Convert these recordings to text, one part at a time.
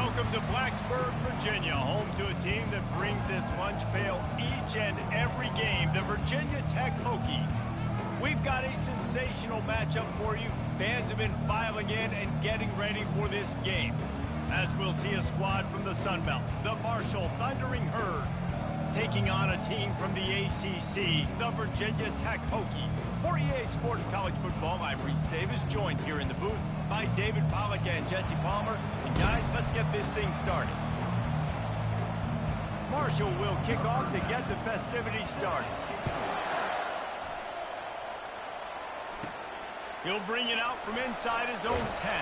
Welcome to Blacksburg, Virginia, home to a team that brings this lunch pail each and every game, the Virginia Tech Hokies. We've got a sensational matchup for you. Fans have been filing in and getting ready for this game, as we'll see a squad from the Sun Belt, the Marshall Thundering Herd, taking on a team from the ACC, the Virginia Tech Hokies. For EA Sports College Football, I'm Reese Davis, joined here in the booth by David Pollack and Jesse Palmer. And guys, let's get this thing started. Marshall will kick off to get the festivities started. He'll bring it out from inside his own 10.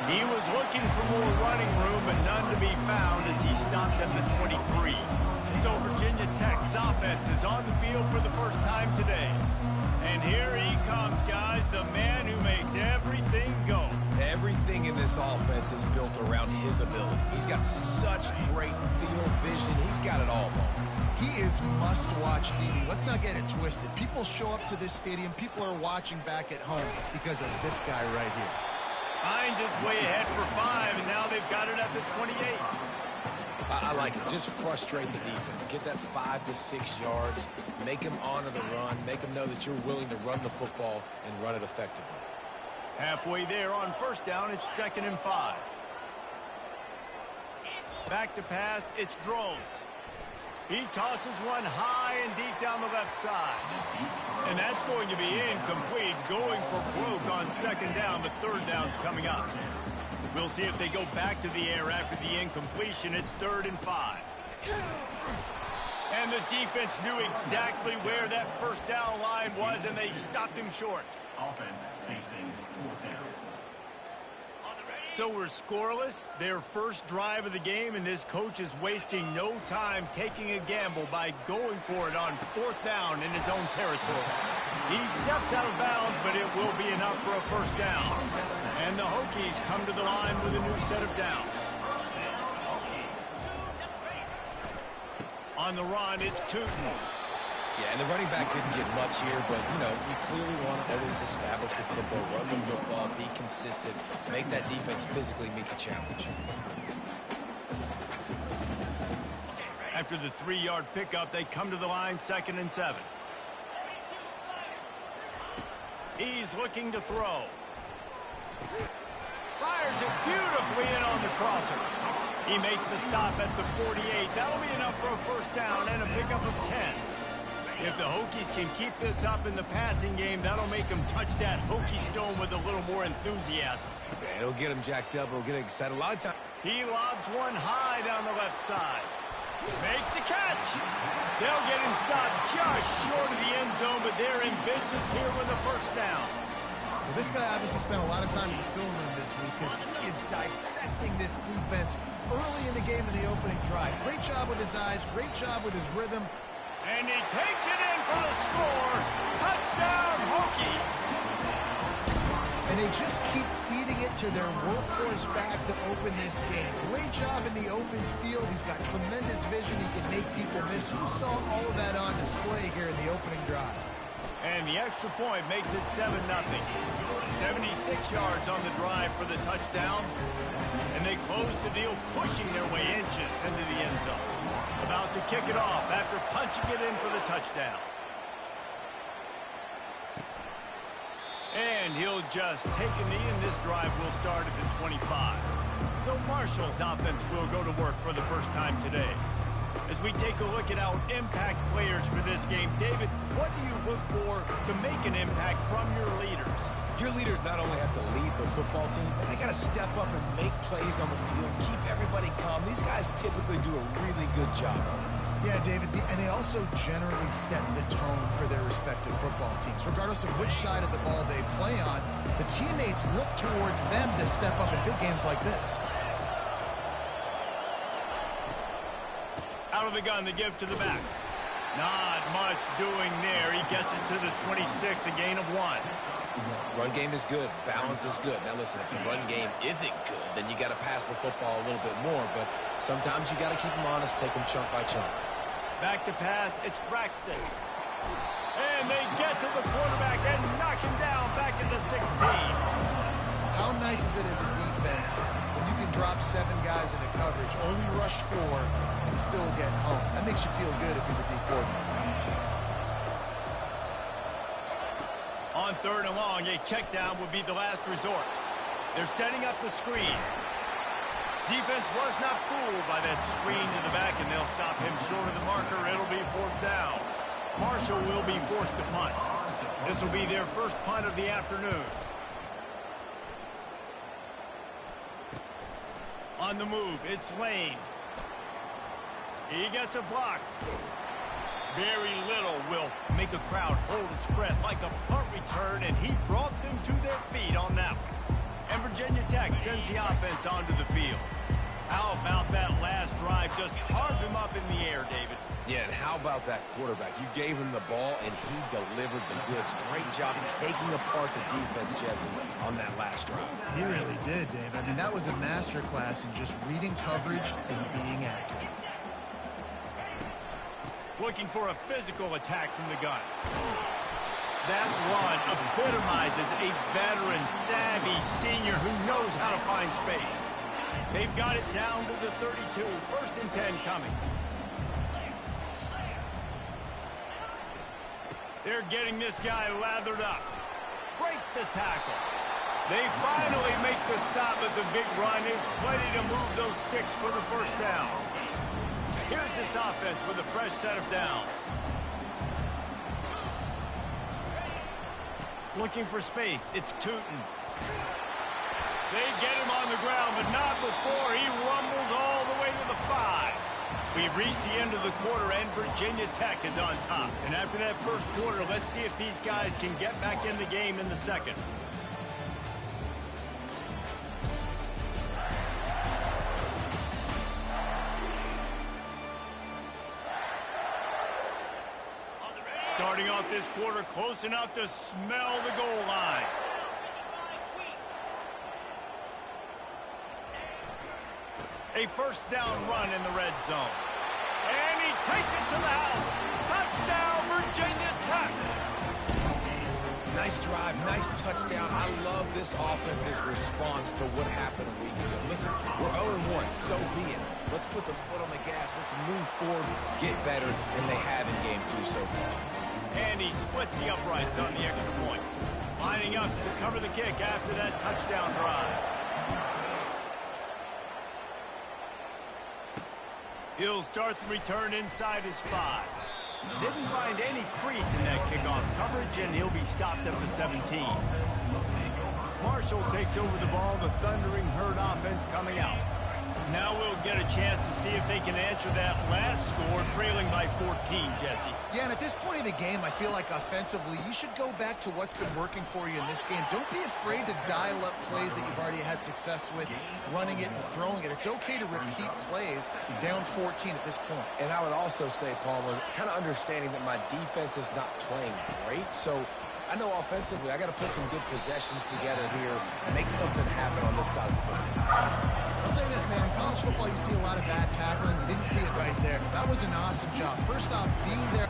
He was looking for more running room, but none to be found as he stopped at the 23. So Virginia Tech's offense is on the field for the first time today. And here he comes, guys, the man who makes everything go. Everything in this offense is built around his ability. He's got such great field vision. He's got it all, Mo. He is must-watch TV. Let's not get it twisted. People show up to this stadium. People are watching back at home because of this guy right here. Hines is way ahead for 5, and now they've got it at the 28. I like it. Just frustrate the defense. Get that 5 to 6 yards. Make them honor the run. Make them know that you're willing to run the football and run it effectively. Halfway there on first down, it's 2nd and 5. Back to pass, it's Drones. He tosses one high and deep down the left side. And that's going to be incomplete, going for broke on 2nd down, but 3rd down's coming up. We'll see if they go back to the air after the incompletion. It's 3rd and 5. And the defense knew exactly where that first down line was, and they stopped him short. Offense facing 4th down. So we're scoreless, their first drive of the game, and this coach is wasting no time taking a gamble by going for it on 4th down in his own territory. He steps out of bounds, but it will be enough for a first down. And the Hokies come to the line with a new set of downs. On the run, it's Tootin. Yeah, and the running back didn't get much here, but, you know, you clearly want to always establish the tempo, run the football, be consistent, make that defense physically meet the challenge. After the 3-yard pickup, they come to the line 2nd and 7. He's looking to throw. Fires it beautifully in on the crosser. He makes the stop at the 48. That'll be enough for a first down and a pickup of 10. If the Hokies can keep this up in the passing game, that'll make them touch that Hokie stone with a little more enthusiasm. Yeah, it'll get them jacked up. It'll get them excited. A lot of times. He lobs one high down the left side. Makes the catch. They'll get him stopped just short of the end zone, but they're in business here with a first down. Well, this guy obviously spent a lot of time in the film room this week because he is dissecting this defense early in the game in the opening drive. Great job with his eyes. Great job with his rhythm. And he takes it in for the score. Touchdown, Hokies. And they just keep feeding it to their workhorse back to open this game. Great job in the open field. He's got tremendous vision. He can make people miss. You saw all of that on display here in the opening drive. And the extra point makes it 7-0. 76 yards on the drive for the touchdown. And they close the deal, pushing their way inches into the end zone. About to kick it off after punching it in for the touchdown. And he'll just take a knee, and this drive will start at the 25. So Marshall's offense will go to work for the first time today. As we take a look at our impact players for this game, David, what do you look for to make an impact from your leaders? Your leaders not only have to lead the football team, but they got to step up and make plays on the field, keep everybody calm. These guys typically do a really good job on it. Yeah, David, and they also generally set the tone for their respective football teams. Regardless of which side of the ball they play on, the teammates look towards them to step up in big games like this. Out of the gun to give to the back. Not much doing there. He gets it to the 26, a gain of 1. Run game is good. Balance is good. Now, listen, if the run game isn't good, then you got to pass the football a little bit more. But sometimes you got to keep them honest, take them chunk by chunk. Back to pass, it's Braxton. And they get to the quarterback and knock him down back at the 16. How nice is it as a defense when you can drop 7 guys into coverage, only rush 4, and still get home? That makes you feel good if you're the D coordinator. On 3rd and long, a check down would be the last resort. They're setting up the screen. Defense was not fooled by that screen to the back, and they'll stop him short of the marker. It'll be 4th down. Marshall will be forced to punt. This will be their first punt of the afternoon. On the move, it's Lane. He gets a block. Very little will make a crowd hold its breath like a punt return, and he brought them to their feet on that one. And Virginia Tech sends the offense onto the field. How about that last drive? Just carved him up in the air, David. Yeah, and how about that quarterback? You gave him the ball, and he delivered the goods. Great job taking apart the defense, Jesse, on that last drive. He really did, Dave. I mean, that was a masterclass in just reading coverage and being accurate. Looking for a physical attack from the gun. That run epitomizes a veteran, savvy senior who knows how to find space. They've got it down to the 32. 1st and 10 coming. They're getting this guy lathered up. Breaks the tackle. They finally make the stop at the big run. Is plenty to move those sticks for the 1st down. Here's this offense with a fresh set of downs. Looking for space. It's Tootin. They get him on the ground, but not before he rumbles all the way to the 5. We've reached the end of the quarter, and Virginia Tech is on top. And after that first quarter, let's see if these guys can get back in the game in the second. Starting off this quarter close enough to smell the goal line. A 1st down run in the red zone. And he takes it to the house. Touchdown, Virginia Tech. Nice drive, nice touchdown. I love this offense's response to what happened a week ago. Listen, we're 0-1, so be it. Let's put the foot on the gas. Let's move forward, get better than they have in game 2 so far. And he splits the uprights on the extra point. Lining up to cover the kick after that touchdown drive. He'll start the return inside his 5. Didn't find any crease in that kickoff coverage, and he'll be stopped at the 17. Marshall takes over the ball, the Thundering Herd offense coming out. Now we'll get a chance to see if they can answer that last score, trailing by 14, Jesse. Yeah, and at this point in the game, I feel like offensively, you should go back to what's been working for you in this game. Don't be afraid to dial up plays that you've already had success with, running it and throwing it. It's okay to repeat plays down 14 at this point. And I would also say, Palmer, kind of understanding that my defense is not playing great, so I know offensively I got to put some good possessions together here and make something happen on this side of the football. I'll say this, man. In college football, you see a lot of bad tackling. You didn't see it right there. That was an awesome job. First off, being there.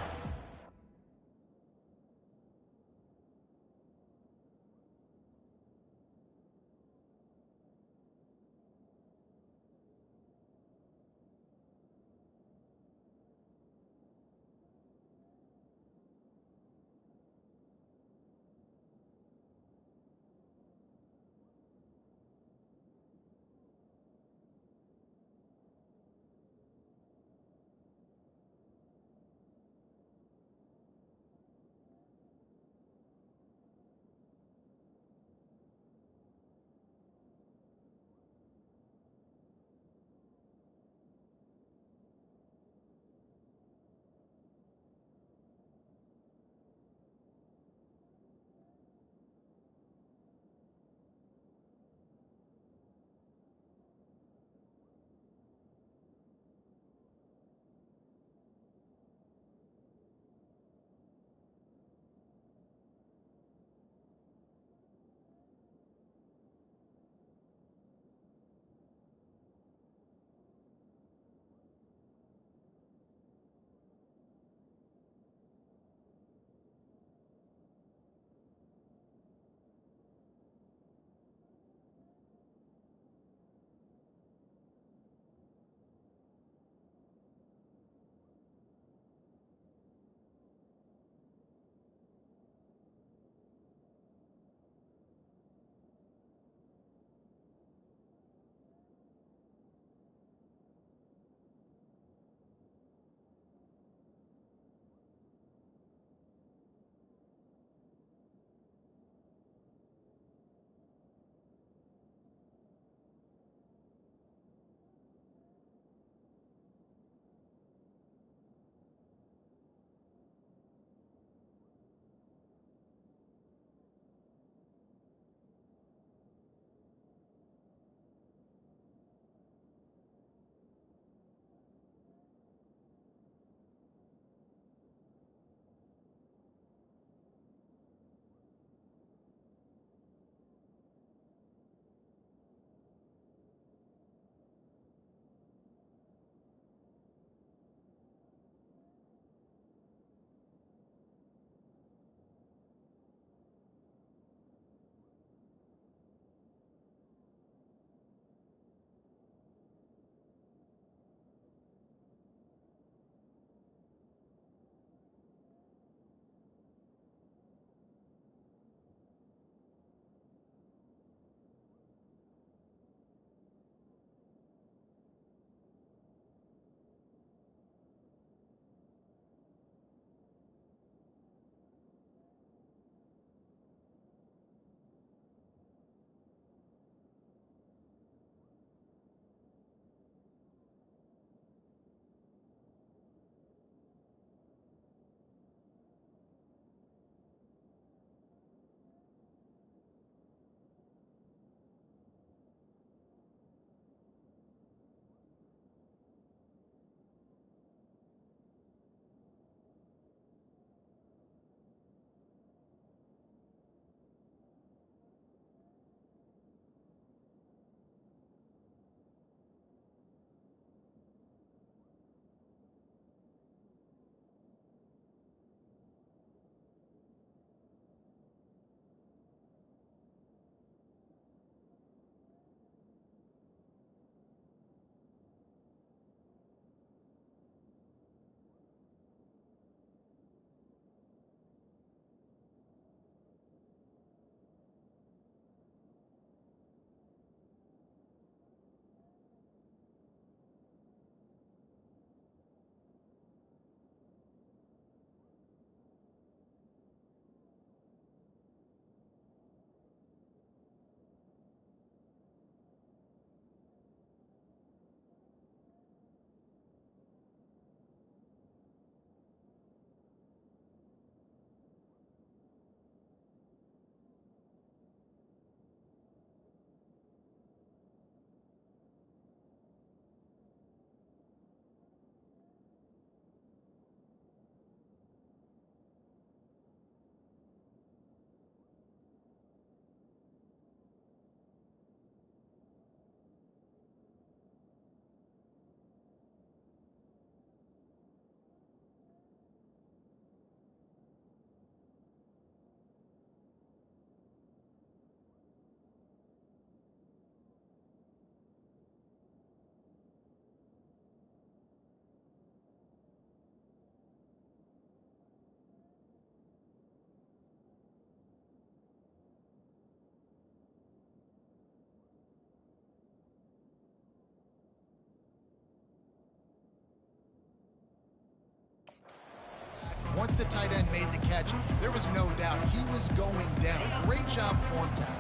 once the tight end made the catch, there was no doubt he was going down. Great job form tackle.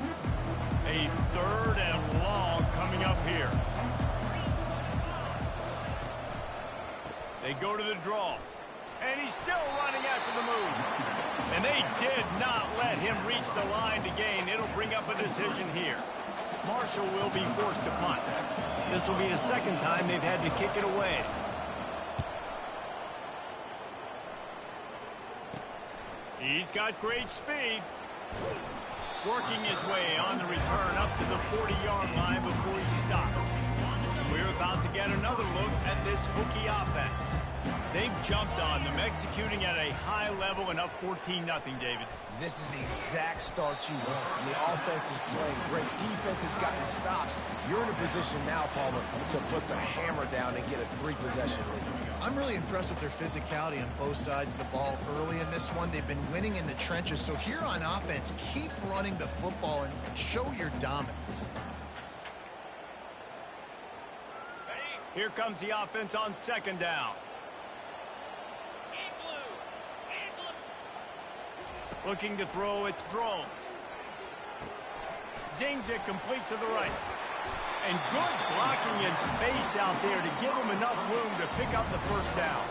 A 3rd and long coming up here. They go to the draw. And he's still running after the move. And they did not let him reach the line to gain. It'll bring up a decision here. Marshall will be forced to punt. This will be the 2nd time they've had to kick it away. He's got great speed. Working his way on the return up to the 40-yard line before he stopped. We're about to get another look at this Hokie offense. They've jumped on them, executing at a high level and up 14-0, David. This is the exact start you want. And the offense is playing great. Defense has gotten stops. You're in a position now, Palmer, to put the hammer down and get a 3-possession lead. I'm really impressed with their physicality on both sides of the ball early in this one. They've been winning in the trenches. So here on offense, keep running the football and show your dominance. Here comes the offense on 2nd down. Looking to throw, it's Drones. Zings it complete to the right. And good blocking in space out there to give him enough room to pick up the 1st down.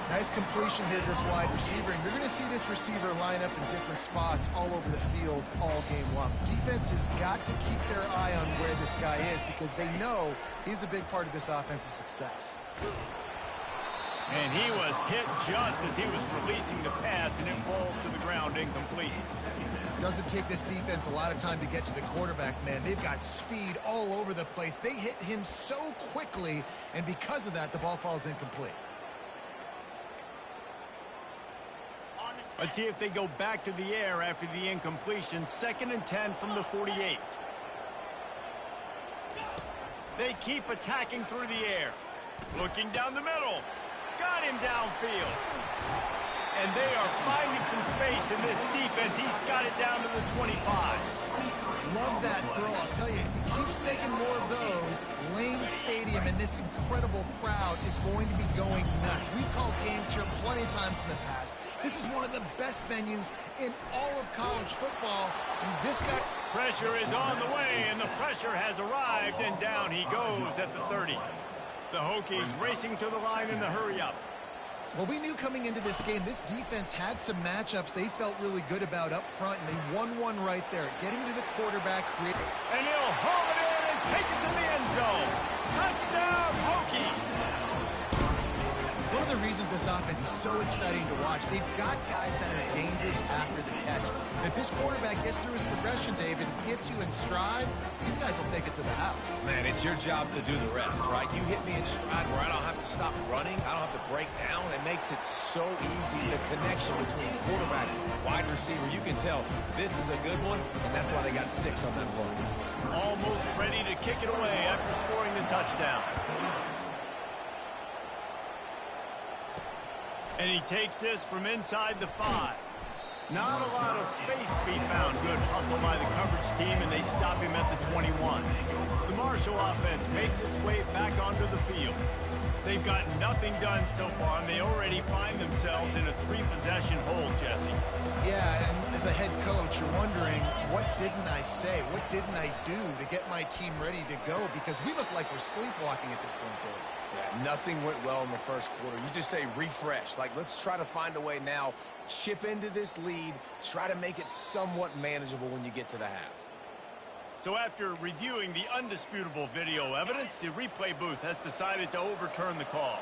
Nice completion here to this wide receiver. And you're going to see this receiver line up in different spots all over the field all game long. Defense has got to keep their eye on where this guy is because they know he's a big part of this offense's success. And he was hit just as he was releasing the pass, and it falls to the ground incomplete. Doesn't take this defense a lot of time to get to the quarterback, man. They've got speed all over the place. They hit him so quickly, and because of that, the ball falls incomplete. Let's see if they go back to the air after the incompletion. 2nd and 10 from the 48. They keep attacking through the air. Looking down the middle. Got him downfield. And they are finding some space in this defense. He's got it down to the 25. Love that throw. I'll tell you, if he keeps making more of those, Lane Stadium and this incredible crowd is going to be going nuts. We've called games here plenty of times in the past. This is one of the best venues in all of college football. And this guy... Pressure is on the way, and the pressure has arrived, and down he goes at the 30. The Hokies racing to the line in the hurry-up. Well, we knew coming into this game, this defense had some matchups they felt really good about up front, and they won one right there. Getting to the quarterback, and he'll haul it in and take it to the end zone. Touchdown, Hokies! One of the reasons this offense is so exciting to watch, they've got guys that are dangerous after the catch. And if this quarterback gets through his progression, David, hits you in stride, these guys will take it to the house. Man, it's your job to do the rest, right? You hit me in stride where I don't have to stop running. I don't have to break down. It makes it so easy. The connection between quarterback and wide receiver, you can tell this is a good one, and that's why they got 6 on that play. Almost ready to kick it away after scoring the touchdown. And he takes this from inside the 5. Not a lot of space to be found. Good hustle by the coverage team, and they stop him at the 21. The Marshall offense makes its way back onto the field. They've got nothing done so far, and they already find themselves in a 3-possession hole, Jesse. Yeah, and as a head coach, you're wondering, what didn't I say? What didn't I do to get my team ready to go? Because we look like we're sleepwalking at this point, Dave. Yeah, nothing went well in the first quarter. You just say refresh. Like, let's try to find a way now, chip into this lead, try to make it somewhat manageable when you get to the half. So after reviewing the undisputable video evidence, the replay booth has decided to overturn the call.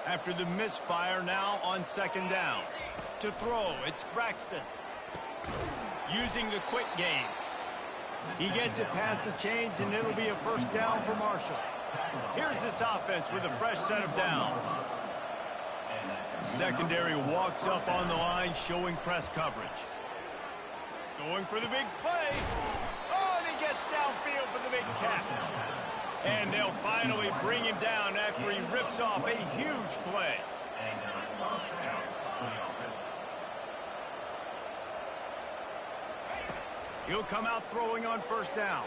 After the misfire, now on 2nd down. To throw, it's Braxton. Using the quick game. He gets it past the chains, and it'll be a 1st down for Marshall. Here's this offense with a fresh set of downs. Secondary walks up on the line, showing press coverage. Going for the big play. Oh, and he gets downfield for the big catch. And they'll finally bring him down after he rips off a huge play. He'll come out throwing on 1st down.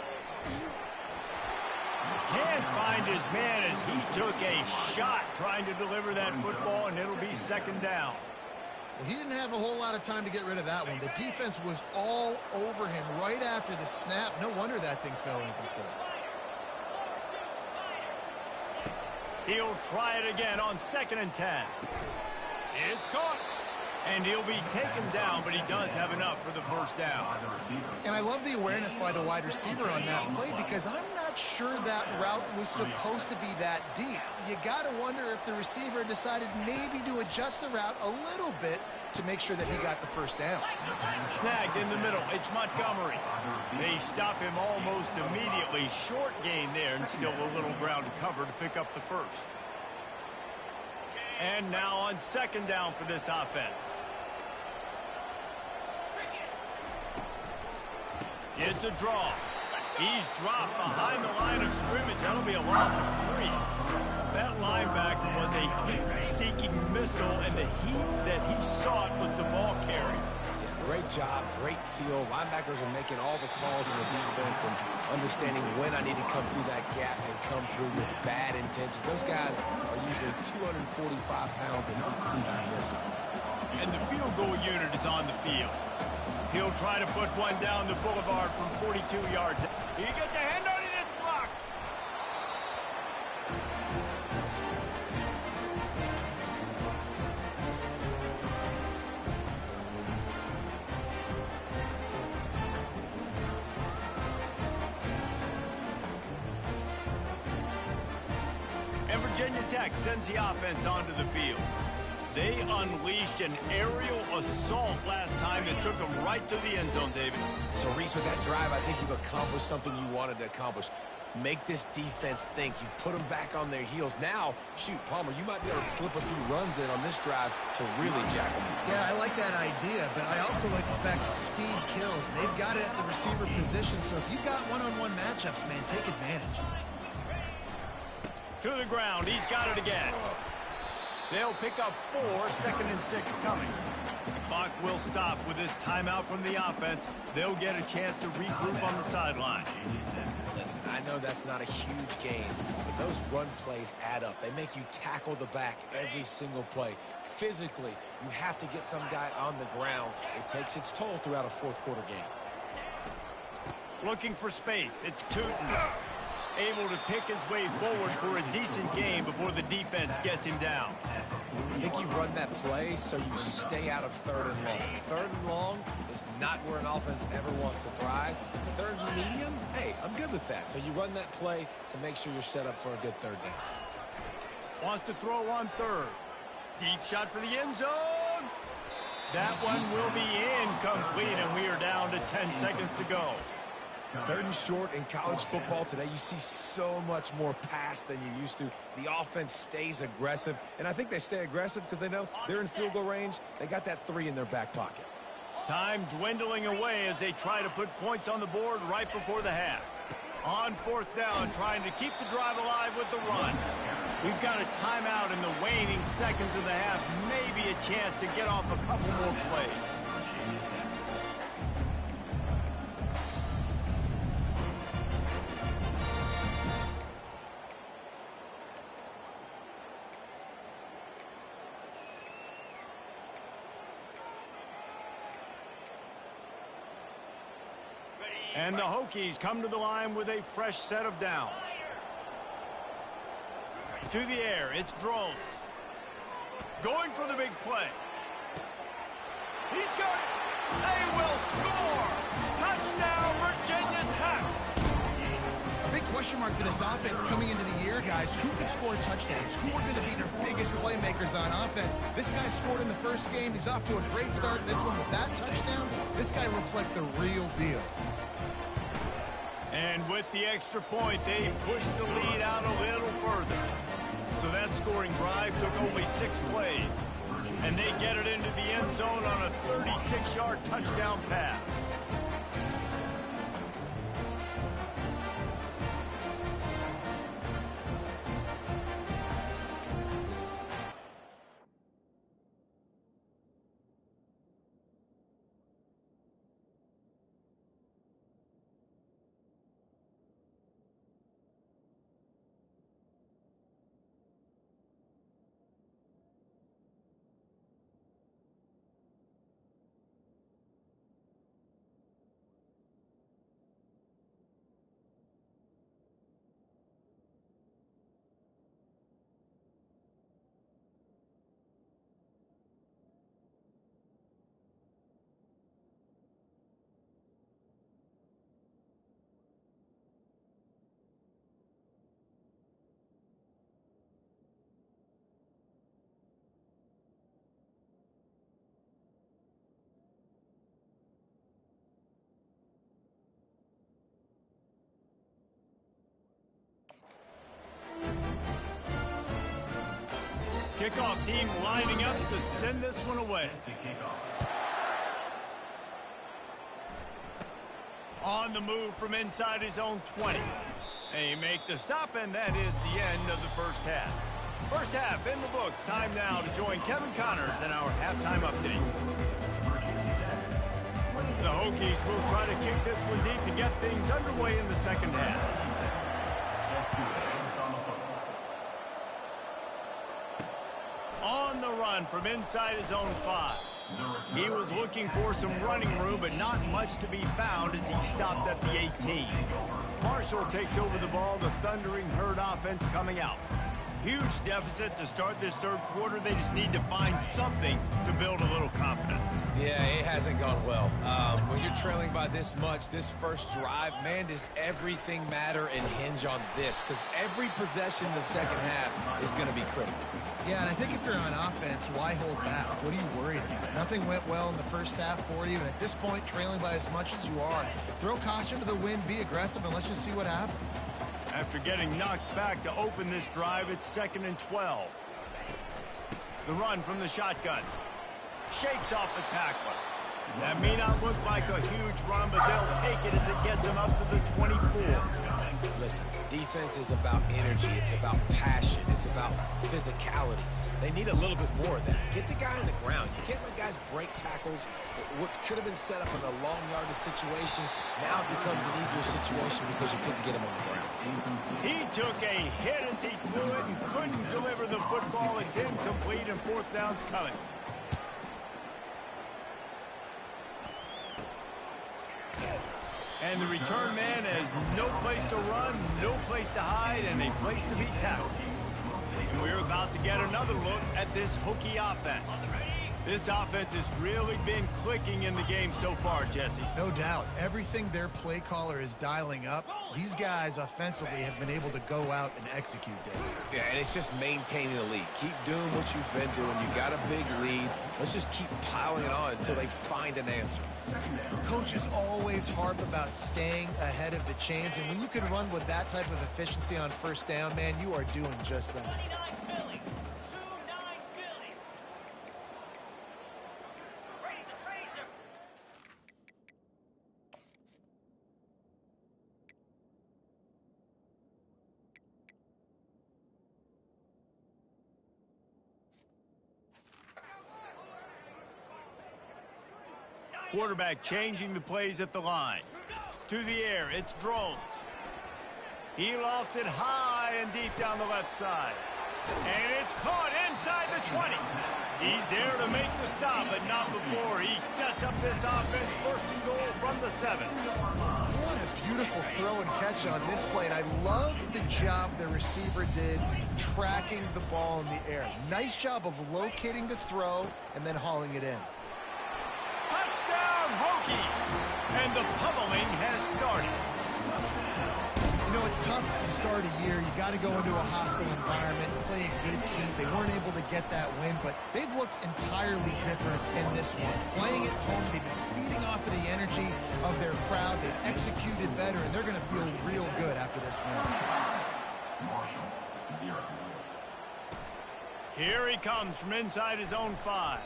Can't find his man as he took a shot trying to deliver that football, and it'll be 2nd down. Well, he didn't have a whole lot of time to get rid of that one. The defense was all over him right after the snap. No wonder that thing fell incomplete. He'll try it again on 2nd and 10. It's caught. And he'll be taken down, but he does have enough for the first down. And I love the awareness by the wide receiver on that play because I'm not sure that route was supposed to be that deep. You got to wonder if the receiver decided maybe to adjust the route a little bit to make sure that he got the first down. Snagged in the middle. It's Montgomery. They stop him almost immediately. Short gain there and still a little ground to cover to pick up the first. And now on 2nd down for this offense. It's a draw. He's dropped behind the line of scrimmage. That'll be a loss of 3. That linebacker was a heat-seeking missile, and the heat that he sought was the ball carrier. Great job, great feel. Linebackers are making all the calls in the defense and understanding when I need to come through that gap and come through with bad intentions. Those guys are usually 245 pounds and heat-seeking missile. And the field goal unit is on the field. He'll try to put one down the boulevard from 42 yards. He gets a hand on it, it's blocked. And Virginia Tech sends the offense onto the field. They unleashed an aerial assault last time that took them right to the end zone, David. So, Reese, with that drive, I think you've accomplished something you wanted to accomplish. Make this defense think. You put them back on their heels. Now, shoot, Palmer, you might be able to slip a few runs in on this drive to really jack them up. Yeah, I like that idea, but I also like the fact that speed kills. They've got it at the receiver position, so if you've got one-on-one matchups, man, take advantage. To the ground. He's got it again. They'll pick up 4, 2nd and 6 coming. The clock will stop with this timeout from the offense. They'll get a chance to regroup on the sideline. Listen, I know that's not a huge game, but those run plays add up. They make you tackle the back every single play. Physically, you have to get some guy on the ground. It takes its toll throughout a fourth-quarter game. Looking for space. It's Tootin. Able to pick his way forward for a decent game before the defense gets him down. I think you run that play so you stay out of 3rd and long. 3rd and long is not where an offense ever wants to thrive. 3rd and medium, hey, I'm good with that. So you run that play to make sure you're set up for a good 3rd down. Wants to throw on 3rd. Deep shot for the end zone. That one will be incomplete, and we are down to 10 seconds to go. 3rd and short in college football today, you see so much more pass than you used to. The offense stays aggressive, and I think they stay aggressive because they know they're in field goal range. They got that 3 in their back pocket. Time dwindling away as they try to put points on the board right before the half. On 4th down, trying to keep the drive alive with the run. We've got a timeout in the waning seconds of the half. Maybe a chance to get off a couple more plays. And the Hokies come to the line with a fresh set of downs. To the air, it's Drones. Going for the big play. He's got it. They will score. Touchdown, Virginia Tech. A big question mark for this offense coming into the year, guys. Who could score touchdowns? Who are going to be their biggest playmakers on offense? This guy scored in the first game. He's off to a great start in this one with that touchdown. This guy looks like the real deal. And with the extra point, they pushed the lead out a little further. So that scoring drive took only 6 plays. And they get it into the end zone on a 36-yard touchdown pass. Kickoff team lining up to send this one away. To kick off. On the move from inside his own 20. They make the stop, and that is the end of the first half. First half in the books. Time now to join Kevin Connors in our halftime update. The Hokies will try to kick this one deep to get things underway in the second half. On the run from inside his own 5. He was looking for some running room, but not much to be found as he stopped at the 18. Marshall takes over the ball, the thundering herd offense coming out. Huge deficit to start this third quarter. They just need to find something to build a little confidence. Yeah, it hasn't gone well. When you're trailing by this much, this first drive, man, does everything matter and hinge on this? Because every possession in the second half is going to be critical. Yeah, and I think if you're on offense, why hold back? What are you worried about? Nothing went well in the first half for you, and at this point, trailing by as much as you are, throw caution to the wind, be aggressive, and let's just see what happens. After getting knocked back to open this drive, it's 2nd and 12. The run from the shotgun. Shakes off the tackler. That may not look like a huge run, but they'll take it as it gets them up to the 24. Listen, defense is about energy. It's about passion. It's about physicality. They need a little bit more of that. Get the guy on the ground. You can't let guys break tackles. What could have been set up in a long yardage situation, now it becomes an easier situation because you couldn't get him on the ground. He took a hit as he threw it and couldn't deliver the football. It's incomplete and 4th down's coming. And the return man has no place to run, no place to hide, and a place to be tackled. And we're about to get another look at this Hokie offense. This offense has really been clicking in the game so far, Jesse. No doubt. Everything their play caller is dialing up, these guys offensively have been able to go out and execute, Dave. Yeah, and it's just maintaining the lead. Keep doing what you've been doing. You got a big lead. Let's just keep piling it on until they find an answer. Coaches always harp about staying ahead of the chains, and when you can run with that type of efficiency on first down, man, you are doing just that. Quarterback changing the plays at the line. To the air, it's Drones. He lofts it high and deep down the left side. And it's caught inside the 20. He's there to make the stop, but not before he sets up this offense. 1st and goal from the 7. What a beautiful throw and catch on this play, and I love the job the receiver did tracking the ball in the air. Nice job of locating the throw and then hauling it in. Touchdown, Hokie! And the pummeling has started. You know, it's tough to start a year. You got to go into a hostile environment, play a good team. They weren't able to get that win, but they've looked entirely different in this one. Playing at home, they've been feeding off of the energy of their crowd. They've executed better, and they're going to feel real good after this win. Marshall, 0. Here he comes from inside his own 5.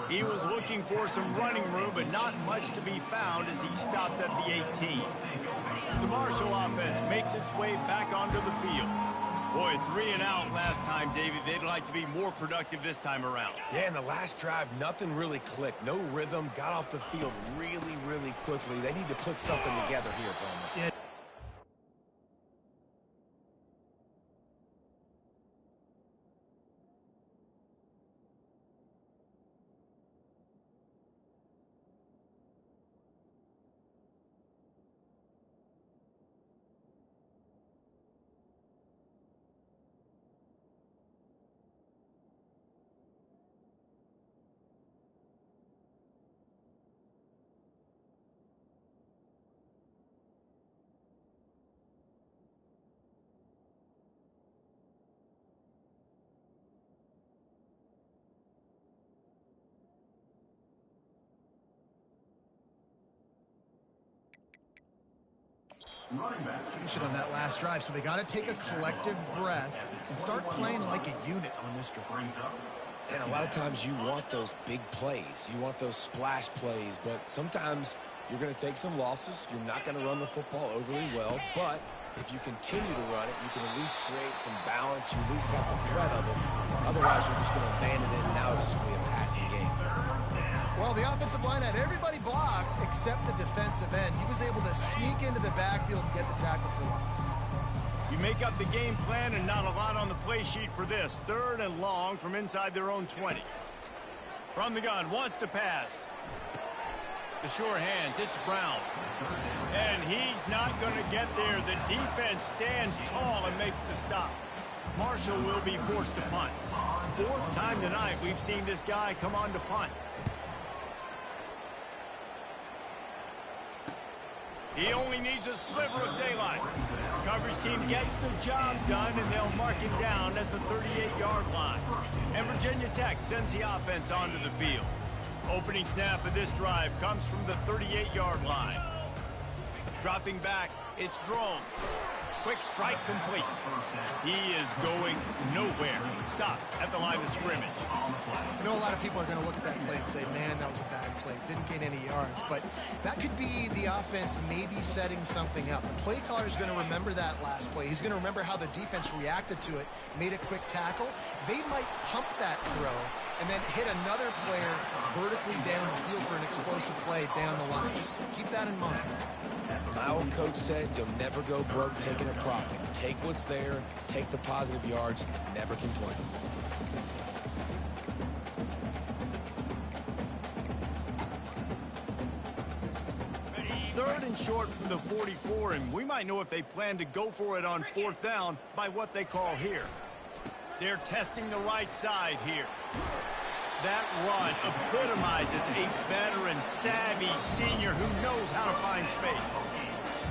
He was looking for some running room, but not much to be found as he stopped at the 18. The Marshall offense makes its way back onto the field. Boy, 3 and out last time, David. They'd like to be more productive this time around. Yeah, in the last drive, nothing really clicked. No rhythm, got off the field really, really quickly. They need to put something together here, Bowman. Yeah. Running back. Finish it on that last drive, so they got to take a collective breath and start playing like a unit on this drive. And a lot of times you want those big plays. You want those splash plays, but sometimes you're going to take some losses. You're not going to run the football overly well, but if you continue to run it, you can at least create some balance. You at least have the threat of it. Otherwise, you're just going to abandon it, and now it's just going to be a passing game. Well, the offensive line had everybody blocked except the defensive end. He was able to sneak into the backfield and get the tackle for loss. You make up the game plan and not a lot on the play sheet for this. 3rd and long from inside their own 20. From the gun, wants to pass. The sure hands, it's Brown. And he's not going to get there. The defense stands tall and makes the stop. Marshall will be forced to punt. 4th time tonight we've seen this guy come on to punt. He only needs a sliver of daylight. Coverage team gets the job done, and they'll mark him down at the 38-yard line. And Virginia Tech sends the offense onto the field. Opening snap of this drive comes from the 38-yard line. Dropping back, it's Drones. Quick strike complete. He is going nowhere. Stop at the line of scrimmage. You know, a lot of people are going to look at that play and say, man, that was a bad play. Didn't gain any yards. But that could be the offense maybe setting something up. The play caller is going to remember that last play. He's going to remember how the defense reacted to it, made a quick tackle. They might pump that throw and then hit another player vertically down the field for an explosive play down the line. Just keep that in mind. My old coach said you'll never go broke taking a profit. Take what's there, take the positive yards, never complain. Third and short from the 44, and we might know if they plan to go for it on 4th down by what they call here. They're testing the right side here. That run epitomizes a veteran, savvy senior who knows how to find space.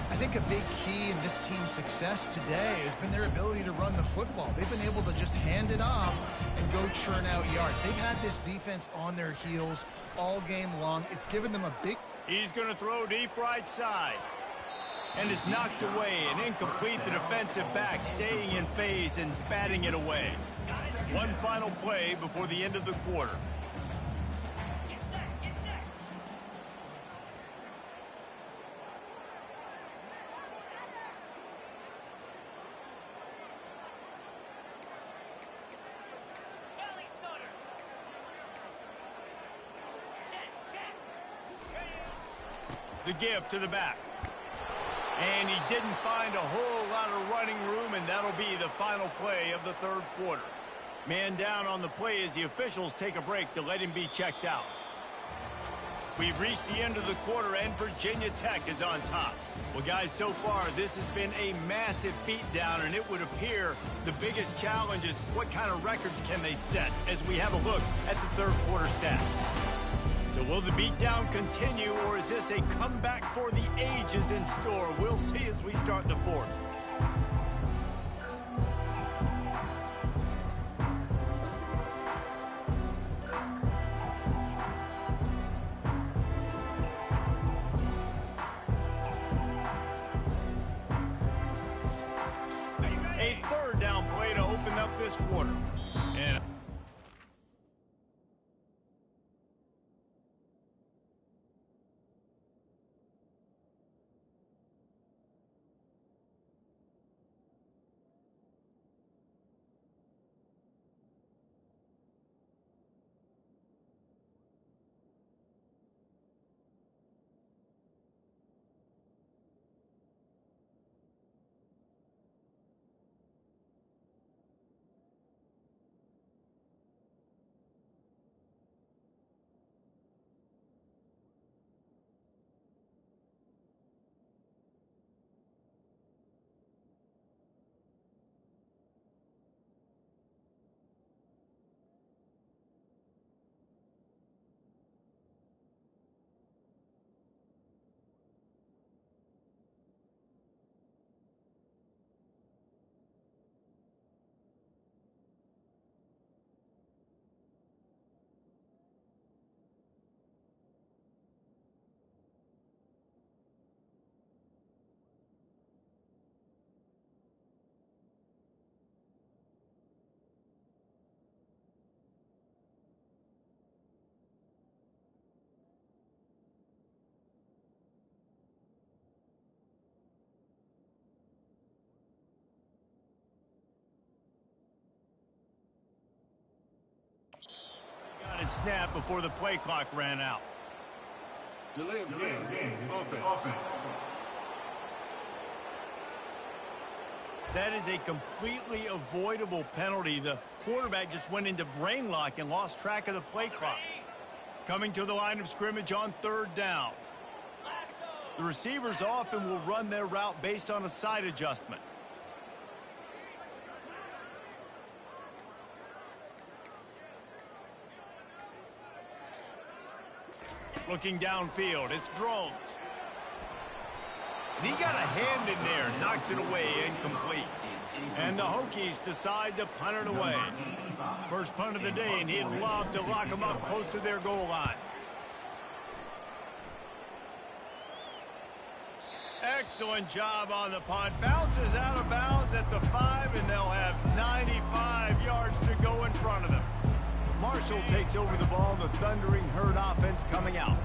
I think a big key in this team's success today has been their ability to run the football. They've been able to just hand it off and go churn out yards. They've had this defense on their heels all game long. It's given them a big... He's going to throw deep right side. And it's knocked away and incomplete. The defensive back staying in phase and batting it away. One final play before the end of the quarter. The give to the back. And he didn't find a whole lot of running room, and that'll be the final play of the 3rd quarter. Man down on the play as the officials take a break to let him be checked out. We've reached the end of the quarter, and Virginia Tech is on top. Well, guys, so far, this has been a massive beatdown, and it would appear the biggest challenge is what kind of records can they set as we have a look at the 3rd quarter stats. So will the beatdown continue, or is this a comeback for the ages in store? We'll see as we start the 4th. A 3rd down play to open up this quarter. And got it snapped before the play clock ran out. Delay of game. Offense. That is a completely avoidable penalty. The quarterback just went into brain lock and lost track of the play clock. Coming to the line of scrimmage on 3rd down. The receivers often will run their route based on a side adjustment. Looking downfield, it's Drones. And he got a hand in there, knocks it away, incomplete. And the Hokies decide to punt it away. First punt of the day, and he'd love to lock them up close to their goal line. Excellent job on the punt. Bounces out of bounds at the 5, and they'll have 95 yards to go in front of them. Marshall takes over the ball, the Thundering Herd offense coming out.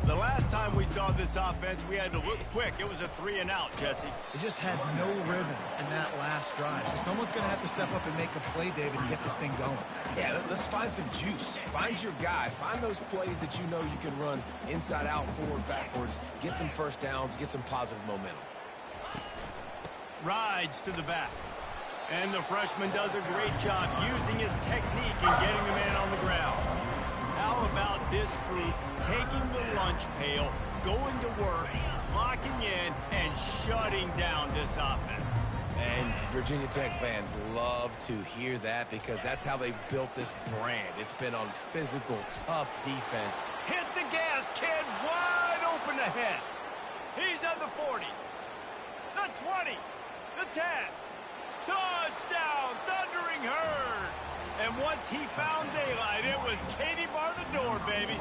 The last time we saw this offense, we had to look quick. It was a 3-and-out, Jesse. They just had no rhythm in that last drive. So someone's going to have to step up and make a play, David, and get this thing going. Yeah, let's find some juice. Find your guy. Find those plays that you know you can run inside out, forward, backwards. Get some first downs. Get some positive momentum. Rides to the back. And the freshman does a great job using his technique and getting the man on the ground. How about this group taking the lunch pail, going to work, clocking in, and shutting down this offense? And Virginia Tech fans love to hear that because that's how they built this brand. It's been on physical, tough defense. Hit the gas, kid. Wide open ahead. He's at the 40, the 20, the 10. Touchdown, Thundering Herd. And once he found daylight, it was Katie bar the door, baby.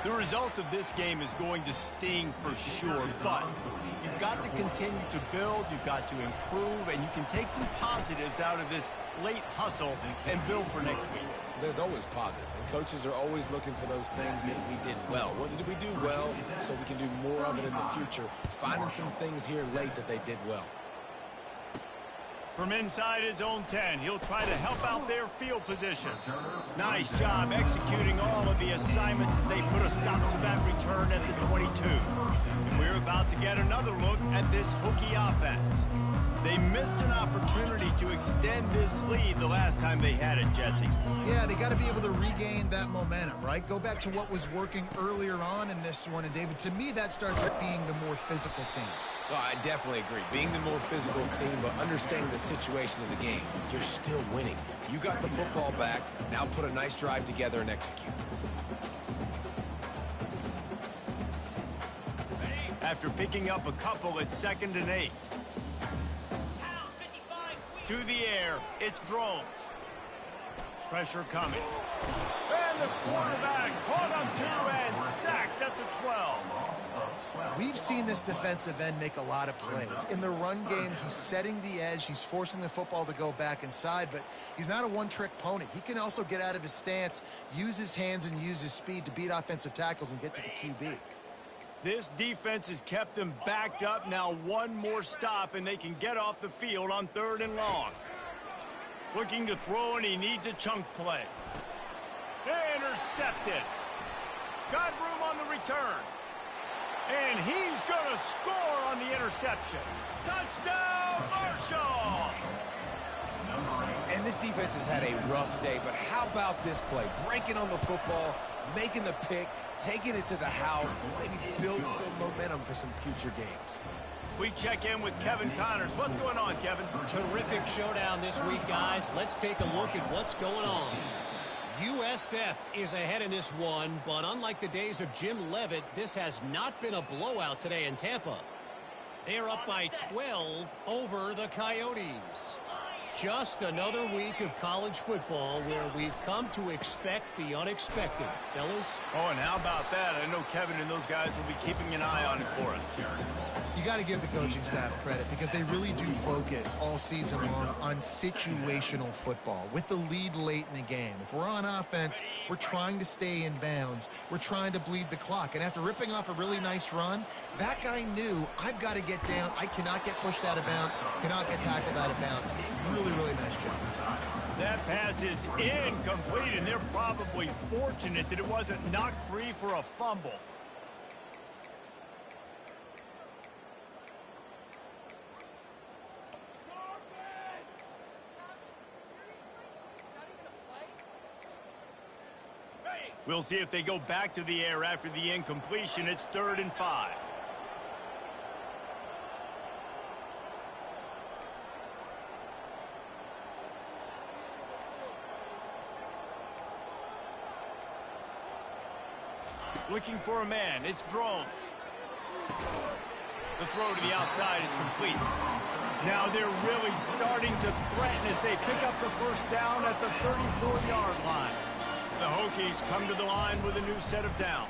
The result of this game is going to sting for sure, but you've got to continue to build, you've got to improve, and you can take some positives out of this late hustle and build for next week. There's always positives, and coaches are always looking for those things that we did well. What did we do well so we can do more of it in the future? Finding some things here late that they did well. From inside his own 10, he'll try to help out their field position. Nice job executing all of the assignments as they put a stop to that return at the 22. And we're about to get another look at this Hokie offense. They missed an opportunity to extend this lead the last time they had it, Jesse. Yeah, they got to be able to regain that momentum, right? Go back to what was working earlier on in this one. And, David, to me, that starts with being the more physical team. Well, I definitely agree. Being the more physical team, but understanding the situation of the game. You're still winning. You got the football back. Now put a nice drive together and execute. After picking up a couple, it's 2nd and 8. To the air, it's Drones. Pressure coming. And the quarterback caught up to and sacked at the 12. We've seen this defensive end make a lot of plays. In the run game, he's setting the edge. He's forcing the football to go back inside, but he's not a one-trick pony. He can also get out of his stance, use his hands, and use his speed to beat offensive tackles and get to the QB. This defense has kept them backed up. Now one more stop, and they can get off the field on 3rd and long. Looking to throw, and he needs a chunk play. Intercepted. Got room on the return. And he's going to score on the interception. Touchdown, Marshall! And this defense has had a rough day, but how about this play? Breaking on the football, making the pick, taking it to the house, maybe build some momentum for some future games. We check in with Kevin Connors. What's going on, Kevin? Terrific showdown this week, guys. Let's take a look at what's going on. USF is ahead in this one, but unlike the days of Jim Leavitt, this has not been a blowout today in Tampa. They're up by 12 over the Coyotes. Just another week of college football where we've come to expect the unexpected, fellas. Oh, and how about that? I know Kevin and those guys will be keeping an eye on it for us. You got to give the coaching staff credit because they really do focus all season long on situational football with the lead late in the game. If we're on offense, we're trying to stay in bounds. We're trying to bleed the clock. And after ripping off a really nice run, that guy knew, I've got to get down. I cannot get pushed out of bounds, cannot get tackled out of bounds. Really, really nice job. That pass is incomplete, and they're probably fortunate that it wasn't knocked free for a fumble. We'll see if they go back to the air after the incompletion. It's 3rd and 5. Looking for a man. It's Drones. The throw to the outside is complete. Now they're really starting to threaten as they pick up the first down at the 34-yard line. The Hokies come to the line with a new set of downs.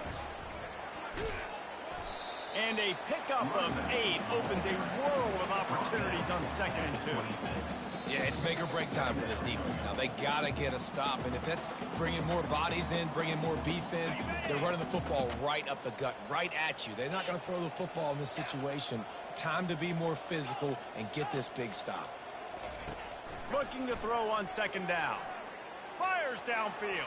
And a pickup of 8 opens a world of opportunities on 2nd and 2. Yeah, it's make or break time for this defense. Now, they got to get a stop, and if that's bringing more bodies in, bringing more beef in, they're running the football right up the gut, right at you. They're not going to throw the football in this situation. Time to be more physical and get this big stop. Looking to throw on 2nd down. Fires downfield.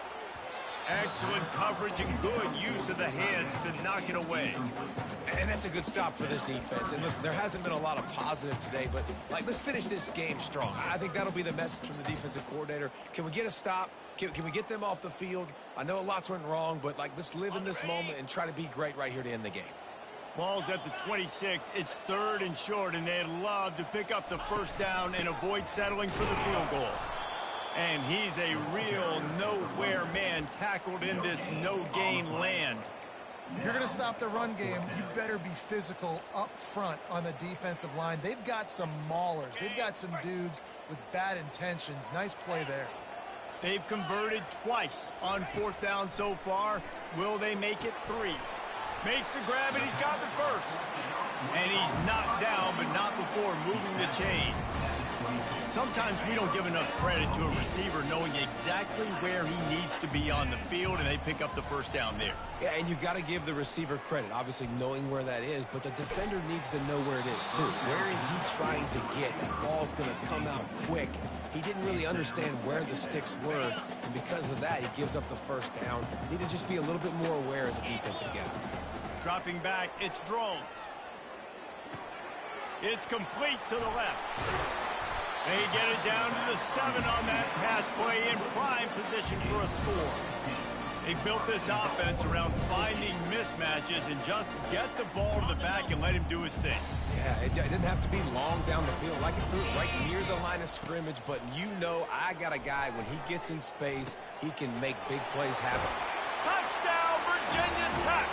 Excellent coverage and good use of the hands to knock it away. And that's a good stop for this defense. And listen, there hasn't been a lot of positive today, but let's finish this game strong. I think that'll be the message from the defensive coordinator. Can we get a stop? Can we get them off the field? I know lots went wrong, but let's live in this moment and try to be great right here to end the game. Ball's at the 26. It's 3rd and short, and they'd love to pick up the first down and avoid settling for the field goal. And he's a real nowhere man tackled in this no-gain land. If you're going to stop the run game, you better be physical up front on the defensive line. They've got some maulers. They've got some dudes with bad intentions. Nice play there. They've converted twice on 4th down so far. Will they make it 3? Makes the grab, and he's got the first. And he's knocked down, but not before moving the chains. Sometimes we don't give enough credit to a receiver knowing exactly where he needs to be on the field, and they pick up the first down there. Yeah, and you got to give the receiver credit, obviously knowing where that is, but the defender needs to know where it is too. Where is he trying to get? That ball's going to come out quick. He didn't really understand where the sticks were, and because of that, he gives up the first down. Need to just be a little bit more aware as a defensive guy. Dropping back, it's Drones. It's complete to the left. They get it down to the 7 on that pass play in prime position for a score. They built this offense around finding mismatches and just get the ball to the back and let him do his thing. Yeah, it didn't have to be long down the field. I threw it right near the line of scrimmage, but you know I got a guy, when he gets in space, he can make big plays happen. Touchdown, Virginia Tech!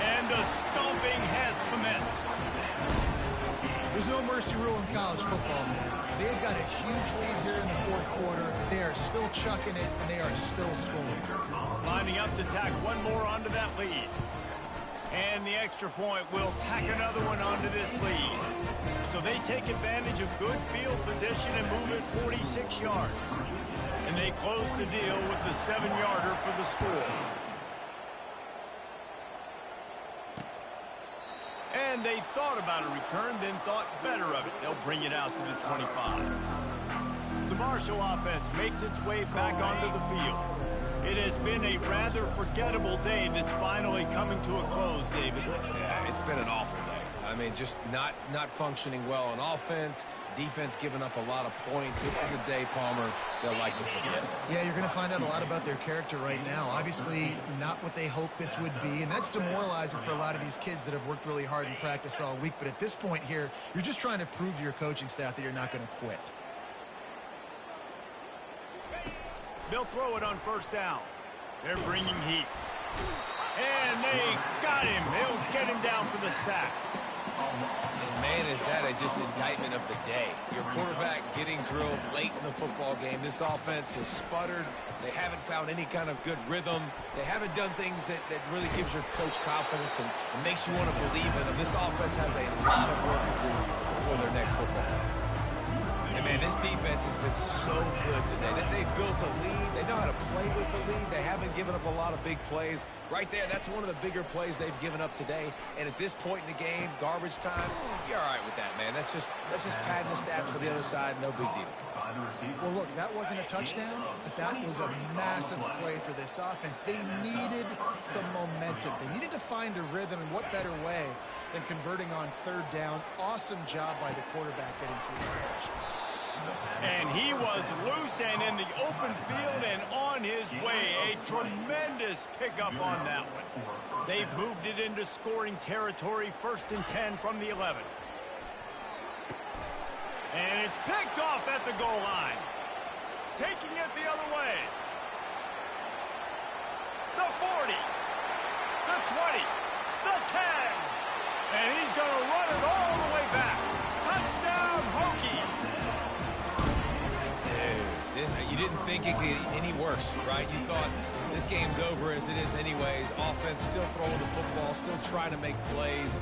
And the stomping has commenced. There's no mercy rule in college football, man. They've got a huge lead here in the 4th quarter. They are still chucking it, and they are still scoring. Lining up to tack one more onto that lead. And the extra point will tack another one onto this lead. So they take advantage of good field position and move it 46 yards. And they close the deal with the 7-yarder for the score. And they thought about a return, then thought better of it. They'll bring it out to the 25. The Marshall offense makes its way back onto the field. It has been a rather forgettable day that's finally coming to a close, David. Yeah, it's been an awful day. I mean, just not functioning well on offense, defense giving up a lot of points. This is a day, Palmer, they'll like to forget. Yeah, you're going to find out a lot about their character right now. Obviously, not what they hoped this would be, and that's demoralizing for a lot of these kids that have worked really hard in practice all week. But at this point here, you're just trying to prove to your coaching staff that you're not going to quit. They'll throw it on 1st down. They're bringing heat. And they got him. They'll get him down for the sack. And man, is that just indictment of the day. Your quarterback getting drilled late in the football game. This offense has sputtered. They haven't found any kind of good rhythm. They haven't done things that really gives your coach confidence and makes you want to believe in them. This offense has a lot of work to do before their next football game. And man, this defense has been so good today. They've built a lead. They know how to play with the lead. They haven't given up a lot of big plays. Right there, that's one of the bigger plays they've given up today. And at this point in the game, garbage time, you're all right with that, man. That's just padding the stats for the other side. No big deal. Well, look, that wasn't a touchdown, but that was a massive play for this offense. They needed some momentum. They needed to find a rhythm, and what better way than converting on third down. Awesome job by the quarterback getting through the catch. And he was loose and in the open field and on his way. A tremendous pickup on that one. They've moved it into scoring territory, 1st and 10 from the 11. And it's picked off at the goal line. Taking it the other way. The 40. The 20. The 10. And he's going to run it all the way back. Touchdown, Hokies. Dude, you didn't think it could get any worse, right? You thought this game's over as it is anyways. Offense still throwing the football, still trying to make plays.